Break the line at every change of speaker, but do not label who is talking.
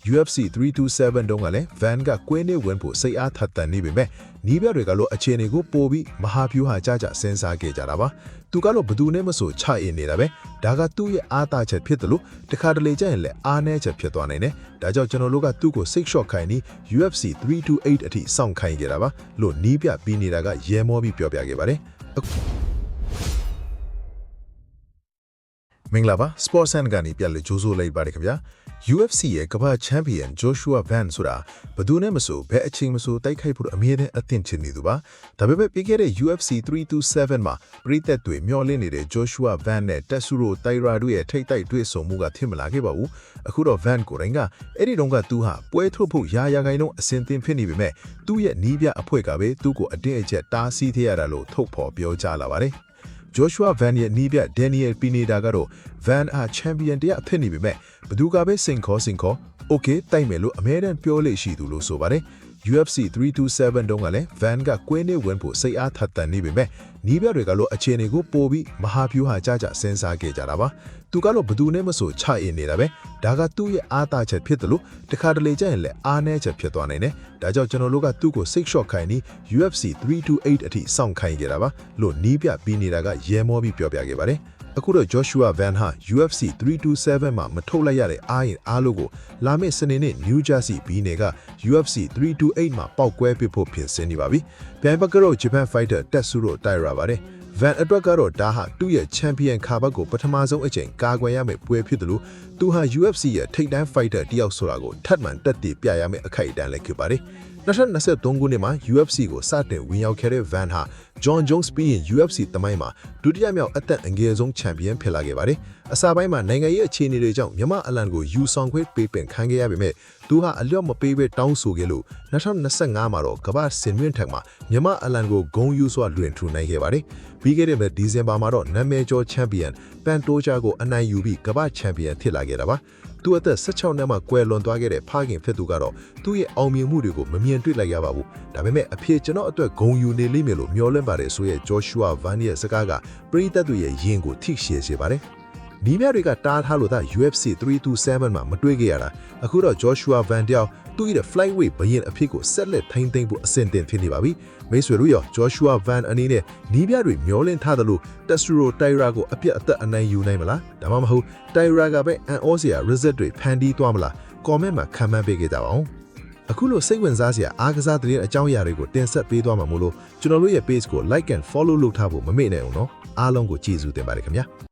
UFC 327တုန်းကလည်း Van ကကွင်းနေဝင်ဖို့စိတ်အားထက်သန်နေပေမဲ့နီးပြတွေကလို့အခြေအနေကိုပို့ပြီးမဟာဗျူဟာကြကြစဉ်းစားခဲ့ကြတာပါသူကတော့ဘသူနဲ့မဆိုချအင်နေတာပဲဒါကသူ့ရဲ့အားသာချက်ဖြစ်တယ်လို့တခါတလေကျရင်လည်းအားနည်းချက်ဖြစ်သွားနိုင်တယ်ဒါကြောင့်ကျွန်တော်တို့ကသူ့ကိုစိတ်လျှော့ခိုင်းပြီး UFC 328အထိစောင့်ခိုင်းခဲ့တာပါလို့နီးပြပြီးနေတာကရဲမောပြီးပြောပြခဲ့ပါတယ်မင်္ဂလာပါ Sports and ကနေပြန်လို့ကြိုးစိုးလိုက်ပါတယ်ခင်ဗျာ UFC ရဲ့ကမ္ဘာချန်ပီယံ Joshua Van ဆိုတာဘယ်သူနဲ့မဆိုဘယ်အချိန်မဆိုတိုက်ခိုက်ဖို့အမြဲတမ်းအသင့်ချင်နေသူပါဒါပေမဲ့ပြီးခဲ့တဲ့ UFC 327မှာပြည်သက်တွေမျှော်လင့်နေတဲ့ Joshua Van နဲ့ Tatsuro Taira တို့ရဲ့ထိပ်တိုက်တွေ့ဆုံမှုကဖြစ်မလာခဲ့ပါဘူးအခုတော့ Van ကိုယ်တိုင်ကအဲ့ဒီတုန်းကသူဟာပွဲထုတ်ဖို့ရာခိုင်နှုန်းအဆင်သင့်ဖြစ်နေပေမဲ့သူ့ရဲ့နီးပြအဖွဲ့ကပဲသူ့ကိုအတင်းအကျပ်တားဆီးထရတာလို့ထုတ်ဖော်ပြောကြားလာပါတယ်Joshua Van ရဲ့နီးပြ Daniel Pineda ကတော့ Van အားချန်ပီယံတရားအဖြစ်နေပေမဲ့ဘသူကပဲစင်ခေါ် Okay တိုက်မယ်လို့အမဲတမ်းပြောလေရှိသူလို့ဆိုပါတယ် UFC 327တုန်းကလည်း Van ကကွင်းနေဝင်ဖို့စိတ်အားထက်သန်နေပေမဲ့နီးပြတွေကလို့အခြေအနေကိုပို့ပြီးမဟာဗျူဟာကြကြစဉ်းစားခဲ့ကြတာပါသူကတော့ဘသူနဲ့မဆိုချအင်နေတာပဲဒါကသူ့ရဲ့အားသာချက်ဖြစ်တယ်လို့တခါတလေကျရင်လည်းအားနည်းချက်ဖြစ်သွားနိုင်တယ်ဒါကြောင့်ကျွန်တော်တို့ကသူ့ကိုစိတ်လျှော့ခိုင်းပြီး UFC 328အထိစောင့်ခိုင်းခဲ့တာပါလို့နီးပြပြီးနေတာကရဲမောပြီးပြောပြခဲ့ပါတယ်အခုတော့ Joshua Van ဟာ UFC 327မှာမထုတ်လိုက်ရတဲ့အားရင်အားလို့ကိုလာမယ့်စနေနေ့ New Jersey ပြည်နယ်က UFC 328မှာပောက်ကွဲပစ်ဖို့ပြင်ဆင်နေပါပြီ။ပြန်ဘက်ကတော့ Japan Fighter Tatsuro Taira ပါတယ်။ Van အတွက်ကတော့ဒါဟာသူ့ရဲ့ Champion ခါဘတ်ကိုပထမဆုံးအချိန်ကာကွယ်ရမယ့်ပွဲဖြစ်တယ်လို့သူဟာ UFC ရဲ့ထိပ်တန်း Fighter တယောက်ဆိုတာကိုထပ်မံတက်တည်ပြရမယ့်အခိုက်အတန့်လည်းဖြစ်ပါတယ်။2023ခုနှစ်မှာ UFC ကိုစတင်ဝင်ရောက်ခဲ့တဲ့ Van ဟာ John Jones ပြီးရင် UFC သမိုင်းမှာဒုတိယမြောက်အသက်အငယ်ဆုံးချန်ပီယံဖြစ်လာခဲ့ပါတယ်။အစပိုင်းမှာနိုင်ငံရေးအခြေအနေတွေကြောင့်မြန်မာအလံကိုယူဆောင်ခွင့်ပေးပင်ခံခဲ့ရပေမဲ့သူဟာအလျော့မပေးဘဲတောင်းဆိုခဲ့လို့2025မှာတော့ကမ္ဘာစင်မြင့်ထက်မှာမြန်မာအလံကိုဂုံယူစွာလွှင့်ထူနိုင်ခဲ့ပါတယ်။ပြီးခဲ့တဲ့ဒီဇင်ဘာမှာတော့နာမည်ကျော်ချန်ပီယံပန်တိုဂျာကိုအနိုင်ယူပြီးကမ္ဘာချန်ပီယံဖြစ်လာခဲ့တာပါ။သူအသက်16နှစ်မှာကွယ်လွန်သွားခဲ့တဲ့ဖခင်ဖြစ်သူကတော့သူ့ရဲ့အောင်မြင်မှုတွေကိုမမြင်တွေ့လိုက်ရပါဘူး။ဒါပေမဲ့အဖေကျွန်တော်အတွက်ဂုဏ်ယူနေလိမ့်မယ်လို့မျှော်လင့်ပါတယ်ဆိုရဲ့ Joshua Van ရဲ့စကားကပရိသတ်တွေရဲ့ယင်ကိုထိရှည်စေပါတယ်။နီးမြတွေကတားထားလို့သာ UFC 327မှာမတွေ့ခဲ့ရတာအခုတော့ Joshua Van တယောက်သူ့ရဲ့ flyweight ဘရင်အဖြစ်ကိုဆက်လက်ထိန်းသိမ်းဖို့အဆင်သင့်ဖြစ်နေပါပြီ။မိတ်ဆွေတို့ရော Joshua Van အနေနဲ့နီးပြတွေမျှော်လင့်ထားသလို Tatsuro Taira ကိုအပြတ်အသက်အနိုင်ယူနိုင်မလား။ဒါမှမဟုတ် Taira ကပဲအန်အောစရာ result တွေဖန်တီးသွားမလား။ comment မှာခန့်မှန်းပေးကြပါဦး။အခုလိုစိတ်ဝင်စားစရာအားကစားသတင်းအကြောင်းအရာတွေကိုတင်ဆက်ပေးသွားမှာမို့လို့ကျွန်တော်တို့ရဲ့ page ကို like and follow လုပ်ထားဖို့မမေ့နဲ့အောင်နော်အားလုံးကိုကျေးဇူးတင်ပါတယ်ခင်ဗျာ